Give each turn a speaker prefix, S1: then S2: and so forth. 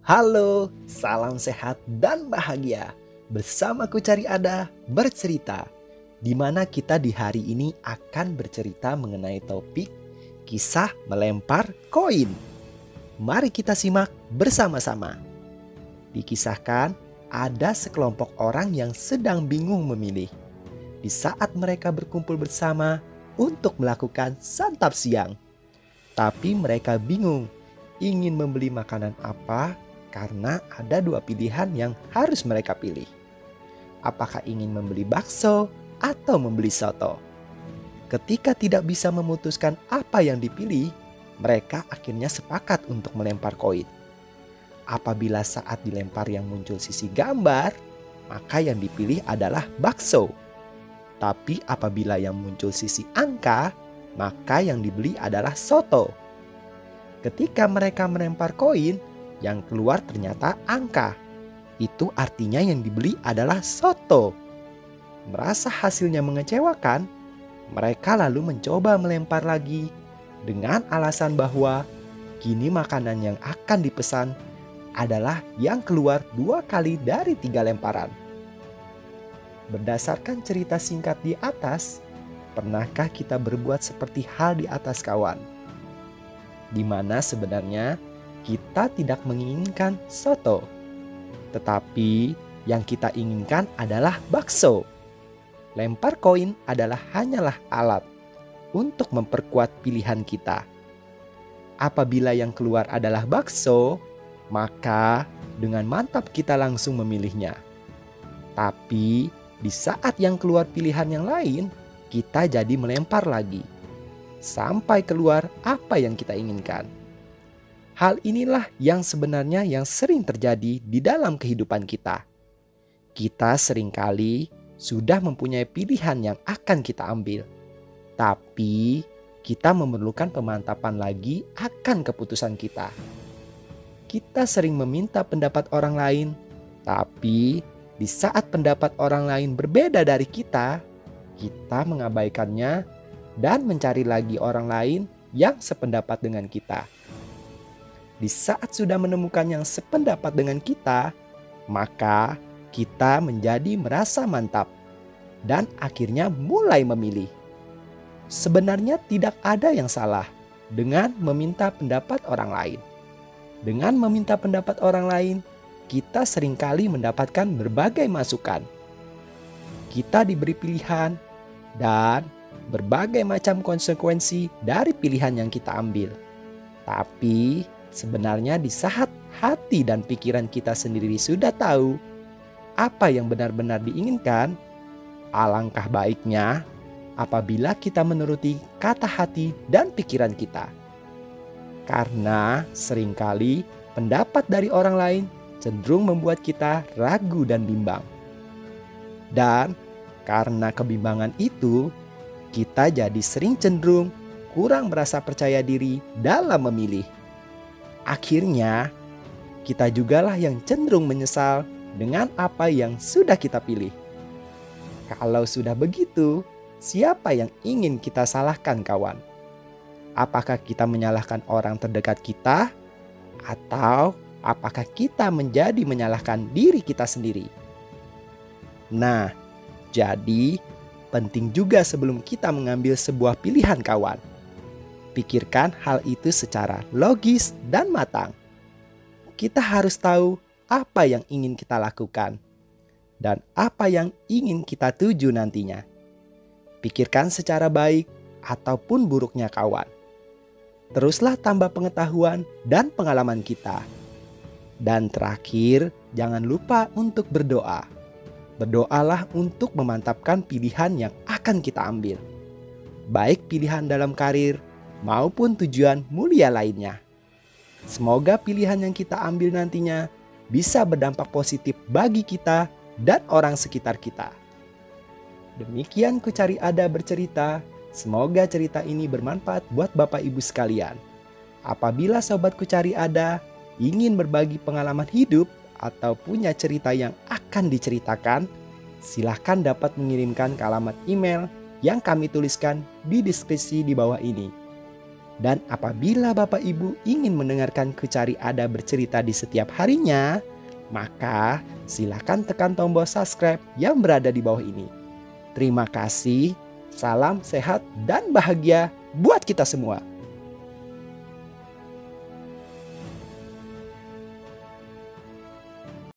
S1: Halo, salam sehat dan bahagia. Bersamaku Cari Ada bercerita, di mana kita di hari ini akan bercerita mengenai topik kisah melempar koin. Mari kita simak bersama-sama. Dikisahkan ada sekelompok orang yang sedang bingung memilih. Di saat mereka berkumpul bersama untuk melakukan santap siang. Tapi mereka bingung ingin membeli makanan apa karena ada dua pilihan yang harus mereka pilih. Apakah ingin membeli bakso atau membeli soto? Ketika tidak bisa memutuskan apa yang dipilih, mereka akhirnya sepakat untuk melempar koin. Apabila saat dilempar yang muncul sisi gambar, maka yang dipilih adalah bakso. Tapi apabila yang muncul sisi angka, maka yang dibeli adalah soto. Ketika mereka melempar koin, yang keluar ternyata angka. Itu artinya yang dibeli adalah soto. Merasa hasilnya mengecewakan, mereka lalu mencoba melempar lagi dengan alasan bahwa kini makanan yang akan dipesan adalah yang keluar 2 kali dari 3 lemparan. Berdasarkan cerita singkat di atas, pernahkah kita berbuat seperti hal di atas kawan? Di mana sebenarnya kita tidak menginginkan soto, tetapi yang kita inginkan adalah bakso. Lempar koin adalah hanyalah alat untuk memperkuat pilihan kita. Apabila yang keluar adalah bakso, maka dengan mantap kita langsung memilihnya. Tapi di saat yang keluar pilihan yang lain, kita jadi melempar lagi sampai keluar apa yang kita inginkan. Hal inilah yang sebenarnya yang sering terjadi di dalam kehidupan kita. Kita seringkali sudah mempunyai pilihan yang akan kita ambil. Tapi kita memerlukan pemantapan lagi akan keputusan kita. Kita sering meminta pendapat orang lain. Tapi di saat pendapat orang lain berbeda dari kita mengabaikannya dan mencari lagi orang lain yang sependapat dengan kita. Di saat sudah menemukan yang sependapat dengan kita, maka kita menjadi merasa mantap dan akhirnya mulai memilih. Sebenarnya tidak ada yang salah dengan meminta pendapat orang lain. Dengan meminta pendapat orang lain, kita seringkali mendapatkan berbagai masukan. Kita diberi pilihan dan berbagai macam konsekuensi dari pilihan yang kita ambil. Tapi sebenarnya di saat hati dan pikiran kita sendiri sudah tahu apa yang benar-benar diinginkan, alangkah baiknya apabila kita menuruti kata hati dan pikiran kita. Karena seringkali pendapat dari orang lain cenderung membuat kita ragu dan bimbang. Dan karena kebimbangan itu, kita jadi sering cenderung kurang merasa percaya diri dalam memilih. Akhirnya, kita jugalah yang cenderung menyesal dengan apa yang sudah kita pilih. Kalau sudah begitu, siapa yang ingin kita salahkan kawan? Apakah kita menyalahkan orang terdekat kita? Atau apakah kita menjadi menyalahkan diri kita sendiri? Nah, jadi penting juga sebelum kita mengambil sebuah pilihan kawan. Pikirkan hal itu secara logis dan matang. Kita harus tahu apa yang ingin kita lakukan dan apa yang ingin kita tuju nantinya. Pikirkan secara baik ataupun buruknya kawan. Teruslah tambah pengetahuan dan pengalaman kita. Dan terakhir, jangan lupa untuk berdoa. Berdoalah untuk memantapkan pilihan yang akan kita ambil. Baik pilihan dalam karir maupun tujuan mulia lainnya. Semoga pilihan yang kita ambil nantinya bisa berdampak positif bagi kita dan orang sekitar kita. Demikian Kucari Ada bercerita. Semoga cerita ini bermanfaat buat Bapak Ibu sekalian. Apabila Sobat Kucari Ada ingin berbagi pengalaman hidup atau punya cerita yang akan diceritakan, silahkan dapat mengirimkan ke alamat email yang kami tuliskan di deskripsi di bawah ini. Dan apabila Bapak Ibu ingin mendengarkan Kucari Ada bercerita di setiap harinya, maka silakan tekan tombol subscribe yang berada di bawah ini. Terima kasih, salam sehat dan bahagia buat kita semua.